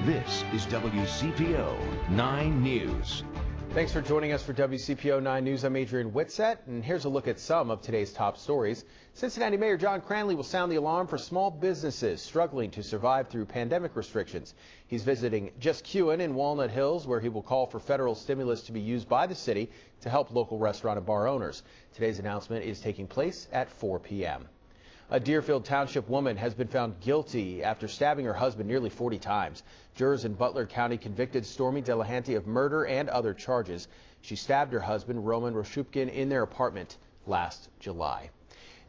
This is WCPO 9 News. Thanks for joining us for WCPO 9 News. I'm Adrian Whitsett, and here's a look at some of today's top stories. Cincinnati Mayor John Cranley will sound the alarm for small businesses struggling to survive through pandemic restrictions. He's visiting Just Cuin in Walnut Hills, where he will call for federal stimulus to be used by the city to help local restaurant and bar owners. Today's announcement is taking place at 4 p.m. A Deerfield Township woman has been found guilty after stabbing her husband nearly 40 times. Jurors in Butler County convicted Stormy Delahanty of murder and other charges. She stabbed her husband, Roman Roshupkin, in their apartment last July.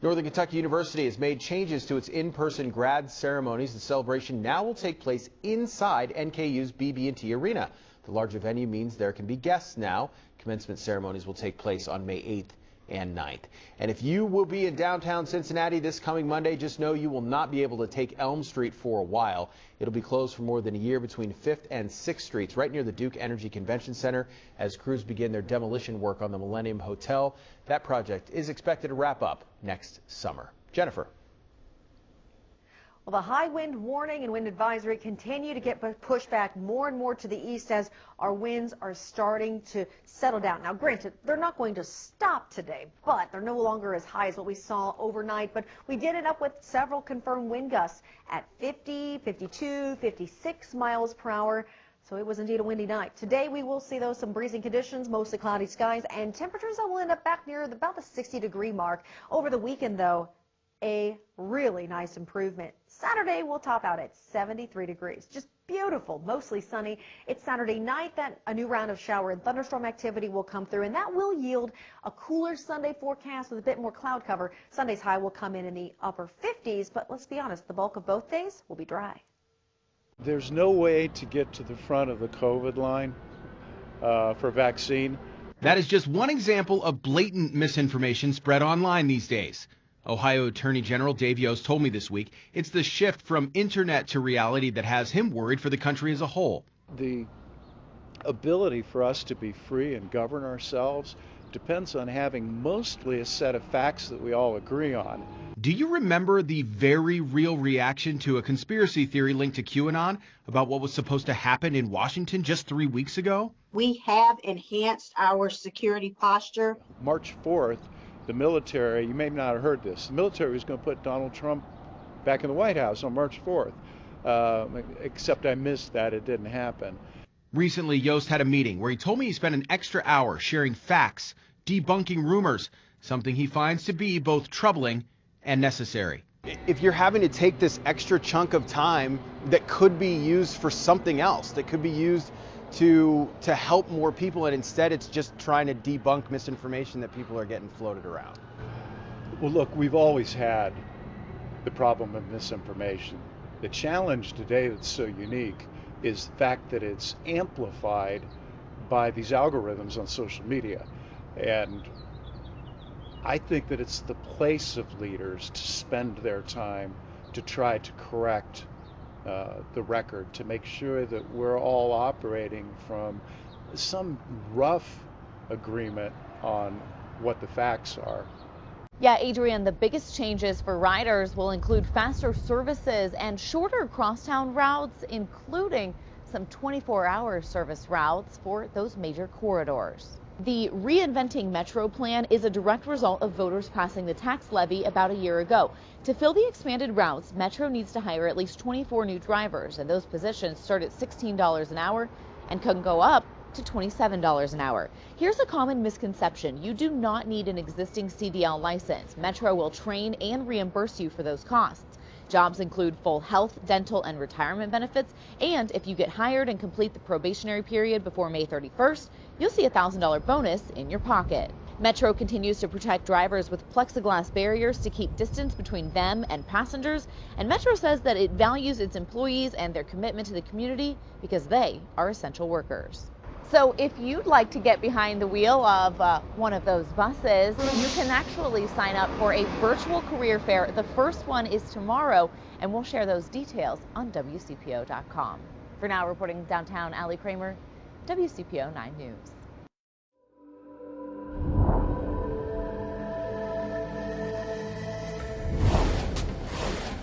Northern Kentucky University has made changes to its in-person grad ceremonies. The celebration now will take place inside NKU's BB&T Arena. The larger venue means there can be guests now. Commencement ceremonies will take place on May 8th and 9th. And if you will be in downtown Cincinnati this coming Monday, just know you will not be able to take Elm Street for a while. It'll be closed for more than a year between 5th and 6th Streets, right near the Duke Energy Convention Center, as crews begin their demolition work on the Millennium Hotel. That project is expected to wrap up next summer. Jennifer. Well, the high wind warning and wind advisory continue to get pushed back more and more to the east as our winds are starting to settle down. Now, granted, they're not going to stop today, but they're no longer as high as what we saw overnight. But we did end up with several confirmed wind gusts at 50, 52, 56 miles per hour. So it was indeed a windy night. Today we will see some breezy conditions, mostly cloudy skies, and temperatures that will end up back near about the 60-degree mark. Over the weekend, though, a really nice improvement. Saturday will top out at 73 degrees. Just beautiful, mostly sunny. It's Saturday night that a new round of shower and thunderstorm activity will come through, and that will yield a cooler Sunday forecast with a bit more cloud cover. Sunday's high will come in the upper 50s, but let's be honest, the bulk of both days will be dry. There's no way to get to the front of the COVID line for vaccine. That is just one example of blatant misinformation spread online these days. Ohio Attorney General Dave Yost told me this week it's the shift from internet to reality that has him worried for the country as a whole. The ability for us to be free and govern ourselves depends on having mostly a set of facts that we all agree on. Do you remember the very real reaction to a conspiracy theory linked to QAnon about what was supposed to happen in Washington just 3 weeks ago? We have enhanced our security posture. March 4th, the military, you may not have heard this, the military was going to put Donald Trump back in the White House on March 4th, except I missed that. It didn't happen. Recently, Yost had a meeting where he told me he spent an extra hour sharing facts, debunking rumors, something he finds to be both troubling and necessary. If you're having to take this extra chunk of time that could be used for something else, that could be used to help more people, and instead it's just trying to debunk misinformation that people are getting floated around. Well, look, we've always had the problem of misinformation. The challenge today that's so unique is the fact that it's amplified by these algorithms on social media. And I think that it's the place of leaders to spend their time to try to correct the record, to make sure that we're all operating from some rough agreement on what the facts are. Yeah, Adrian, the biggest changes for riders will include faster services and shorter crosstown routes, including some 24-hour service routes for those major corridors. The Reinventing Metro plan is a direct result of voters passing the tax levy about a year ago. To fill the expanded routes, Metro needs to hire at least 24 new drivers, and those positions start at $16 an hour and can go up to $27 an hour. Here's a common misconception. You do not need an existing CDL license. Metro will train and reimburse you for those costs. Jobs include full health, dental, and retirement benefits, and if you get hired and complete the probationary period before May 31st, you'll see a $1,000 bonus in your pocket. Metro continues to protect drivers with plexiglass barriers to keep distance between them and passengers, and Metro says that it values its employees and their commitment to the community because they are essential workers. So if you'd like to get behind the wheel of one of those buses, you can actually sign up for a virtual career fair. The first one is tomorrow, and we'll share those details on WCPO.com. For now, reporting downtown, Allie Kramer, WCPO 9 News.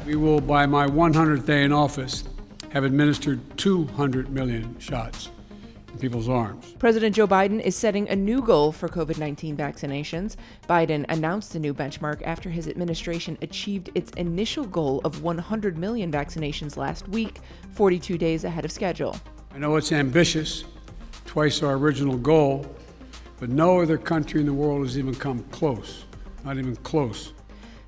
We will, by my 100th day in office, have administered 200 million shots in people's arms. President Joe Biden is setting a new goal for COVID-19 vaccinations. Biden announced the new benchmark after his administration achieved its initial goal of 100 million vaccinations last week, 42 days ahead of schedule. I know it's ambitious, twice our original goal, but no other country in the world has even come close, not even close.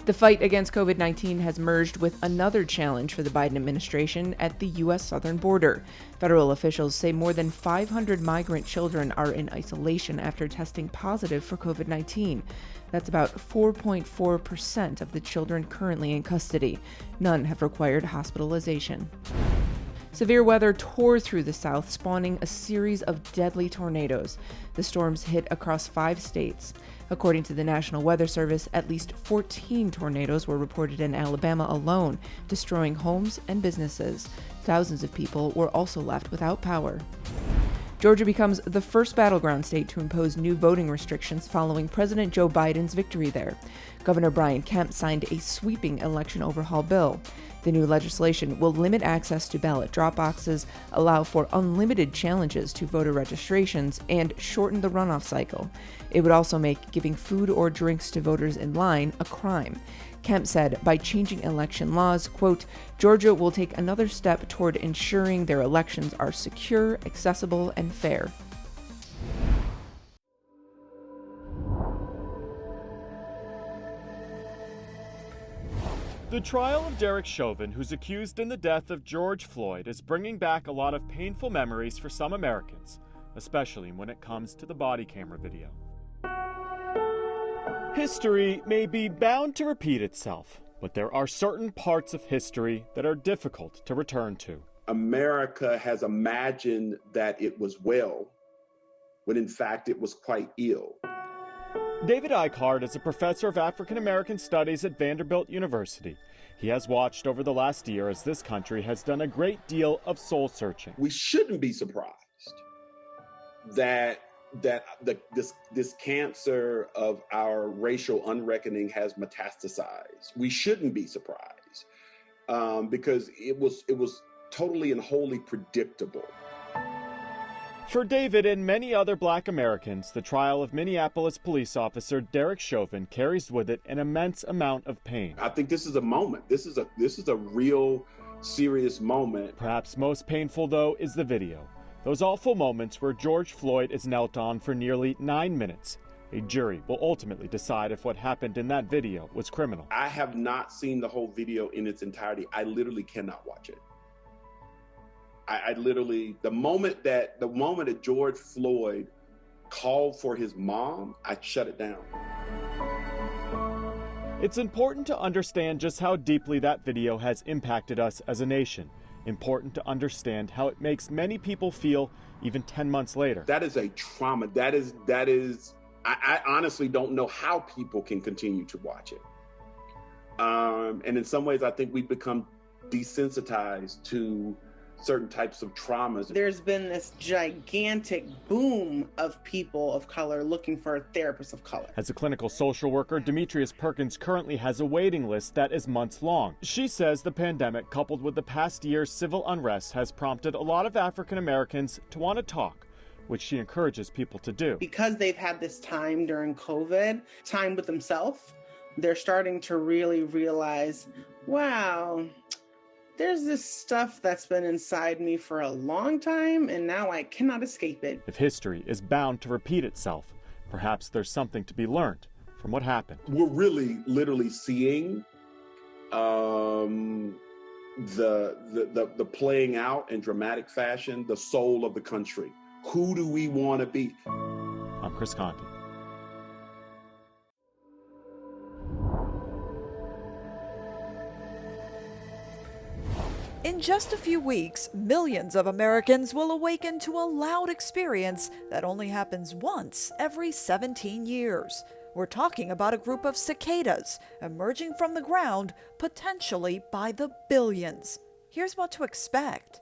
The fight against COVID-19 has merged with another challenge for the Biden administration at the U.S. southern border. Federal officials say more than 500 migrant children are in isolation after testing positive for COVID-19. That's about 4.4% of the children currently in custody. None have required hospitalization. Severe weather tore through the South, spawning a series of deadly tornadoes. The storms hit across 5 states. According to the National Weather Service, at least 14 tornadoes were reported in Alabama alone, destroying homes and businesses. Thousands of people were also left without power. Georgia becomes the first battleground state to impose new voting restrictions following President Joe Biden's victory there. Governor Brian Kemp signed a sweeping election overhaul bill. The new legislation will limit access to ballot drop boxes, allow for unlimited challenges to voter registrations, and shorten the runoff cycle. It would also make giving food or drinks to voters in line a crime. Kemp said by changing election laws, quote, Georgia will take another step toward ensuring their elections are secure, accessible, and fair. The trial of Derek Chauvin, who's accused in the death of George Floyd, is bringing back a lot of painful memories for some Americans, especially when it comes to the body camera video. History may be bound to repeat itself, but there are certain parts of history that are difficult to return to. America has imagined that it was well, when in fact it was quite ill. David Eichhardt is a professor of African American Studies at Vanderbilt University. He has watched over the last year as this country has done a great deal of soul searching. We shouldn't be surprised that this cancer of our racial unreckoning has metastasized. We shouldn't be surprised because it was totally and wholly predictable. For David and many other Black Americans, the trial of Minneapolis police officer Derek Chauvin carries with it an immense amount of pain. I think this is a moment. This is a real serious moment. Perhaps most painful, though, is the video. Those awful moments where George Floyd is knelt on for nearly 9 minutes. A jury will ultimately decide if what happened in that video was criminal. I have not seen the whole video in its entirety. I literally cannot watch it. I literally, the moment that George Floyd called for his mom, I shut it down. It's important to understand just how deeply that video has impacted us as a nation. Important to understand how it makes many people feel even 10 months later. That is a trauma. That is, I honestly don't know how people can continue to watch it. And in some ways, I think we've become desensitized to certain types of traumas. There's been this gigantic boom of people of color looking for a therapist of color. As a clinical social worker, Demetrius Perkins currently has a waiting list that is months long. She says the pandemic, coupled with the past year's civil unrest, has prompted a lot of African Americans to want to talk, which she encourages people to do. Because they've had this time during COVID, time with themselves, they're starting to really realize, wow, there's this stuff that's been inside me for a long time, and now I cannot escape it. If history is bound to repeat itself, perhaps there's something to be learned from what happened. We're really literally seeing the playing out in dramatic fashion, the soul of the country. Who do we want to be? I'm Chris Conti. In just a few weeks, millions of Americans will awaken to a loud experience that only happens once every 17 years. We're talking about a group of cicadas emerging from the ground, potentially by the billions. Here's what to expect.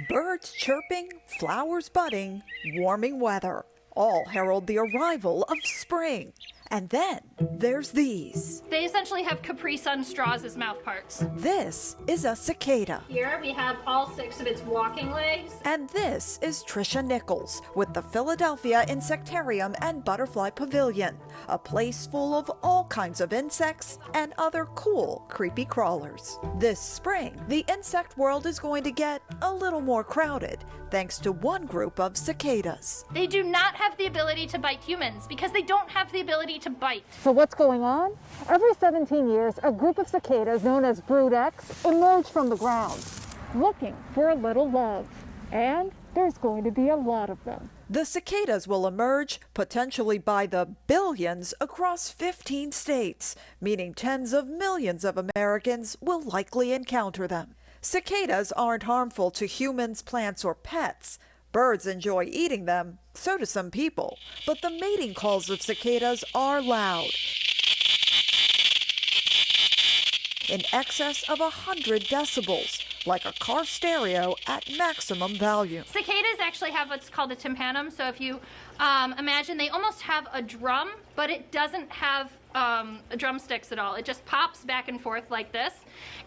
Birds chirping, flowers budding, warming weather, all herald the arrival of spring. And then There's these. They essentially have Capri Sun straws as mouth parts. This is a cicada. Here we have all 6 of its walking legs. And this is Tricia Nichols with the Philadelphia Insectarium and Butterfly Pavilion, a place full of all kinds of insects and other cool, creepy crawlers. This spring, the insect world is going to get a little more crowded thanks to one group of cicadas. They do not have the ability to bite humans because they don't have the ability to bite. So what's going on? Every 17 years, a group of cicadas known as brood X emerge from the ground, looking for a little love. And there's going to be a lot of them. The cicadas will emerge potentially by the billions across 15 states, meaning tens of millions of Americans will likely encounter them. Cicadas aren't harmful to humans, plants, or pets. Birds enjoy eating them, so do some people. But the mating calls of cicadas are loud, in excess of 100 decibels, like a car stereo at maximum volume. Cicadas actually have what's called a tympanum. So if you imagine, they almost have a drum, but it doesn't have drumsticks at all. It just pops back and forth like this,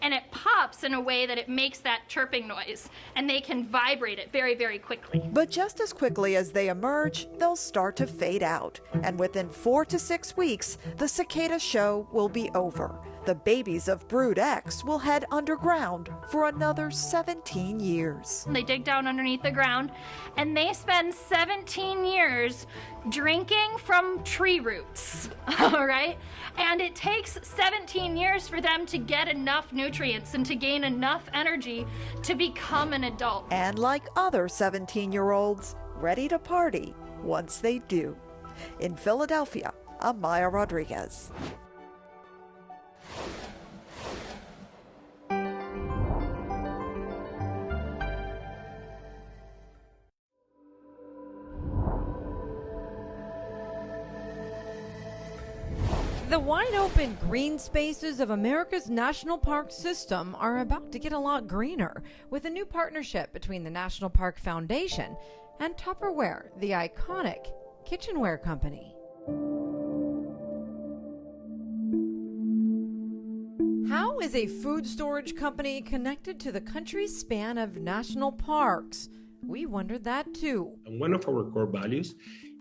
and it pops in a way that it makes that chirping noise, and they can vibrate it very, very quickly. But just as quickly as they emerge, they'll start to fade out, and within 4 to 6 weeks, the cicada show will be over. The babies of brood X will head underground for another 17 years. They dig down underneath the ground, and they spend 17 years drinking from tree roots, all right? And it takes 17 years for them to get enough nutrients and to gain enough energy to become an adult. And like other 17-year-olds, ready to party once they do. In Philadelphia, I'm Maya Rodriguez. The wide-open green spaces of America's national park system are about to get a lot greener with a new partnership between the National Park Foundation and Tupperware, the iconic kitchenware company. How is a food storage company connected to the country's span of national parks? We wondered that too. And one of our core values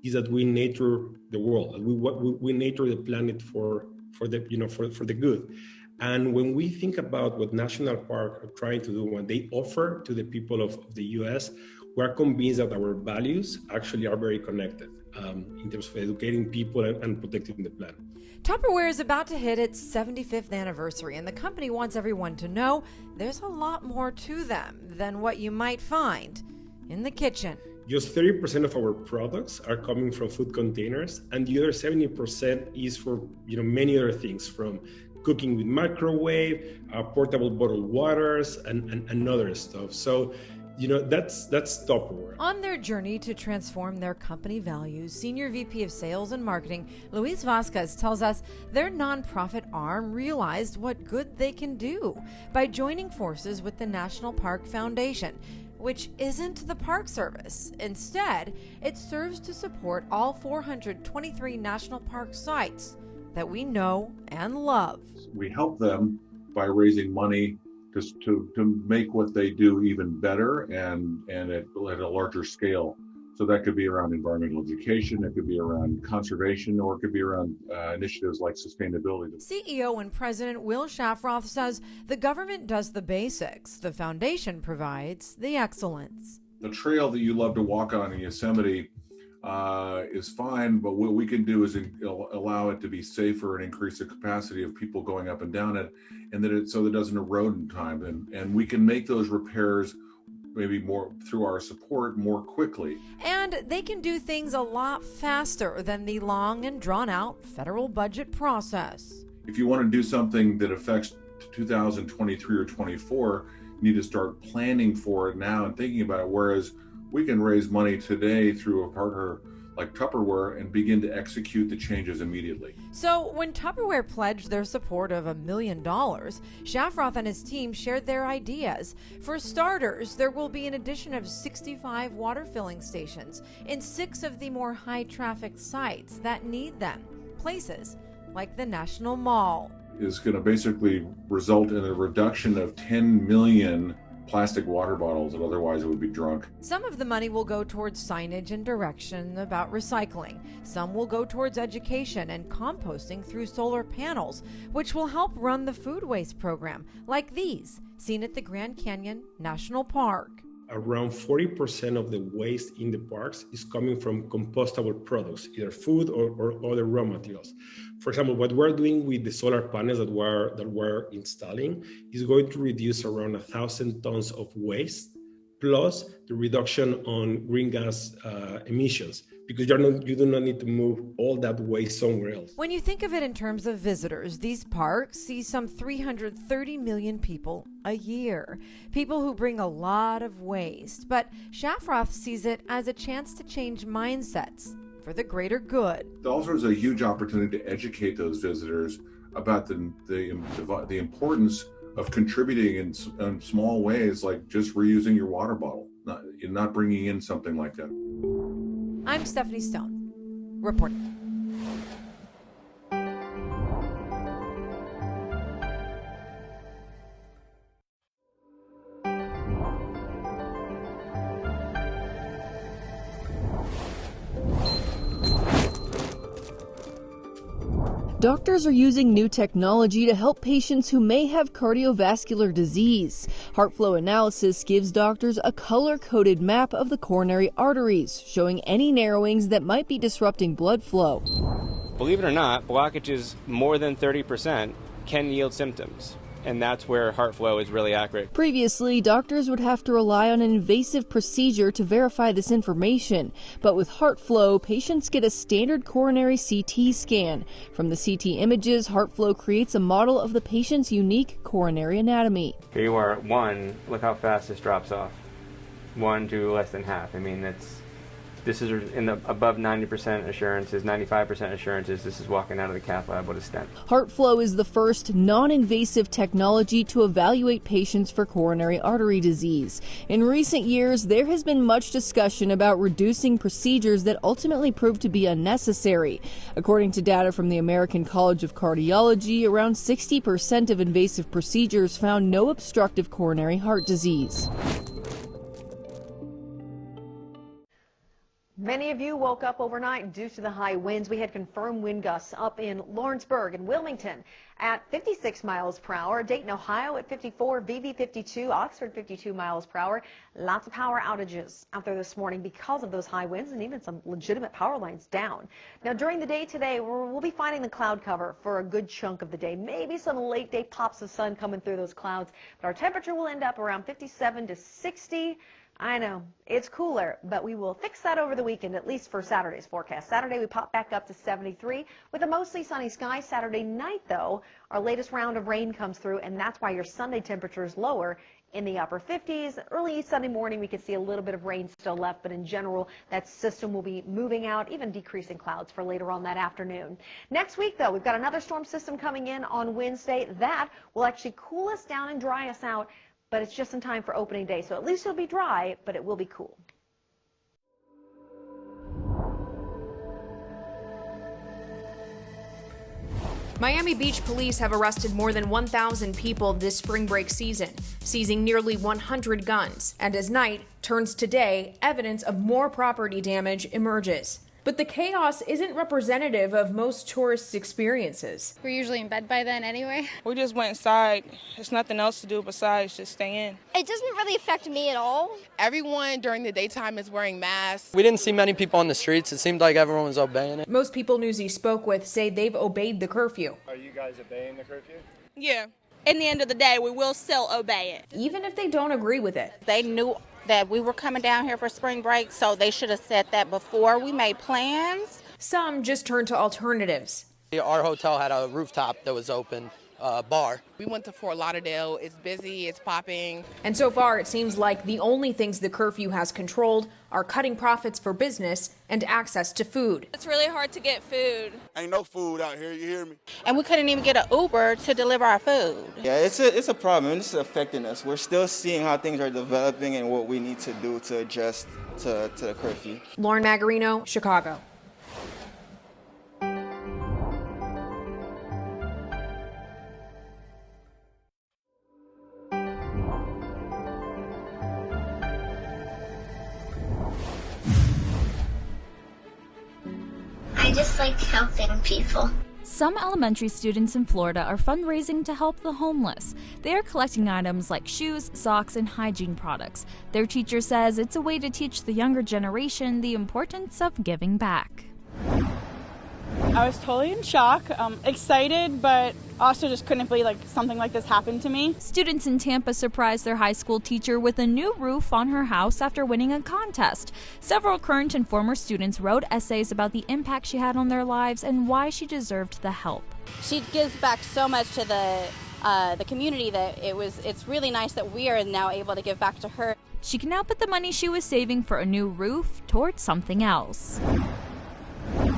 is that we nature the world. We nature the planet for the good. And when we think about what national parks are trying to do, what they offer to the people of the U.S., we're convinced that our values actually are very connected in terms of educating people and protecting the planet. Tupperware is about to hit its 75th anniversary, and the company wants everyone to know there's a lot more to them than what you might find in the kitchen. Just 30% of our products are coming from food containers, and the other 70% is for many other things, from cooking with microwave, portable bottled waters, and other stuff. So, that's Tupperware. On their journey to transform their company values, Senior VP of Sales and Marketing Luis Vasquez tells us their nonprofit arm realized what good they can do by joining forces with the National Park Foundation, which isn't the Park Service. Instead, it serves to support all 423 national park sites that we know and love. We help them by raising money to make what they do even better and at a larger scale. So that could be around environmental education, it could be around conservation, or it could be around initiatives like sustainability. CEO and President Will Shafroth says the government does the basics. The foundation provides the excellence. The trail that you love to walk on in Yosemite is fine, but what we can do is allow it to be safer and increase the capacity of people going up and down it, and that it doesn't erode in time. And we can make those repairs maybe more through our support more quickly. And they can do things a lot faster than the long and drawn out federal budget process. If you want to do something that affects 2023 or 24, you need to start planning for it now and thinking about it. Whereas we can raise money today through a partner like Tupperware and begin to execute the changes immediately. So when Tupperware pledged their support of $1 million, Shafroth and his team shared their ideas. For starters, there will be an addition of 65 water filling stations in 6 of the more high-trafficked sites that need them. Places like the National Mall. Is going to basically result in a reduction of 10 million plastic water bottles that otherwise would be drunk. Some of the money will go towards signage and direction about recycling. Some will go towards education and composting through solar panels, which will help run the food waste program, like these, seen at the Grand Canyon National Park. Around 40% of the waste in the parks is coming from compostable products, either food or other raw materials. For example, what we're doing with the solar panels that we're installing is going to reduce around 1,000 tons of waste, plus the reduction on greenhouse emissions, because you do not need to move all that waste somewhere else. When you think of it in terms of visitors, these parks see some 330 million people a year. People who bring a lot of waste. But Shafroth sees it as a chance to change mindsets for the greater good. Also, there's a huge opportunity to educate those visitors about the importance of contributing in small ways, like just reusing your water bottle, not bringing in something like that. I'm Stephanie Stone, reporting. Doctors are using new technology to help patients who may have cardiovascular disease. HeartFlow analysis gives doctors a color-coded map of the coronary arteries, showing any narrowings that might be disrupting blood flow. Believe it or not, blockages more than 30% can yield symptoms. And that's where HeartFlow is really accurate. Previously, doctors would have to rely on an invasive procedure to verify this information. But with HeartFlow, patients get a standard coronary CT scan. From the CT images, HeartFlow creates a model of the patient's unique coronary anatomy. Here you are at 1, look how fast this drops off. 1 to less than half. I mean, this is in the above 90% assurances, 95% assurances. This is walking out of the cath lab with a stent. HeartFlow is the first non-invasive technology to evaluate patients for coronary artery disease. In recent years, there has been much discussion about reducing procedures that ultimately proved to be unnecessary. According to data from the American College of Cardiology, around 60% of invasive procedures found no obstructive coronary heart disease. Many of you woke up overnight due to the high winds. We had confirmed wind gusts up in Lawrenceburg and Wilmington at 56 miles per hour, Dayton, Ohio at 54, VV 52, Oxford 52 miles per hour. Lots of power outages out there this morning because of those high winds and even some legitimate power lines down. Now, during the day today, we'll be finding the cloud cover for a good chunk of the day. Maybe some late day pops of sun coming through those clouds, but our temperature will end up around 57 to 60. I know, it's cooler, but we will fix that over the weekend, at least for Saturday's forecast. Saturday, we pop back up to 73 with a mostly sunny sky. Saturday night, though, our latest round of rain comes through, and that's why your Sunday temperature is lower in the upper 50s. Early Sunday morning, we could see a little bit of rain still left, but in general, that system will be moving out, even decreasing clouds for later on that afternoon. Next week, though, we've got another storm system coming in on Wednesday. That will actually cool us down and dry us out, but it's just in time for opening day, so at least it'll be dry, but it will be cool. Miami Beach police have arrested more than 1,000 people this spring break season, seizing nearly 100 guns. And as night turns to day, evidence of more property damage emerges. But the chaos isn't representative of most tourists' experiences. We're usually in bed by then anyway. We just went inside. There's nothing else to do besides just stay in. It doesn't really affect me at all. Everyone during the daytime is wearing masks. We didn't see many people on the streets. It seemed like everyone was obeying it. Most people Newsy spoke with say they've obeyed the curfew. Are you guys obeying the curfew? Yeah. In the end of the day, we will still obey it. Even if they don't agree with it. They knew that we were coming down here for spring break, so they should have said that before we made plans. Some just turned to alternatives. Our hotel had a rooftop that was open, bar. We went to Fort Lauderdale. It's busy, it's popping. And so far, it seems like the only things the curfew has controlled are cutting profits for business and access to food. It's really hard to get food. Ain't no food out here, you hear me? And we couldn't even get an Uber to deliver our food. Yeah, it's a problem, and it's affecting us. We're still seeing how things are developing and what we need to do to adjust to the curfew. Lauren Magarino, Chicago. just like helping people. Some elementary students in Florida are fundraising to help the homeless. They are collecting items like shoes, socks, and hygiene products. Their teacher says it's a way to teach the younger generation the importance of giving back. I was totally in shock, excited, but also just couldn't believe something like this happened to me. Students in Tampa surprised their high school teacher with a new roof on her house after winning a contest. Several current and former students wrote essays about the impact she had on their lives and why she deserved the help. She gives back so much to the community that it's really nice that we are now able to give back to her. She can now put the money she was saving for a new roof towards something else.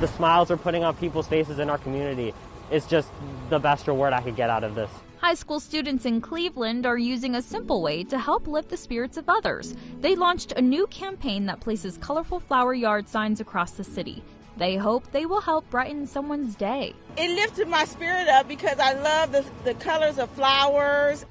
The smiles we're putting on people's faces in our community is just the best reward I could get out of this. High school students in Cleveland are using a simple way to help lift the spirits of others. They launched a new campaign that places colorful flower yard signs across the city. They hope they will help brighten someone's day. It lifted my spirit up because I love the colors of flowers.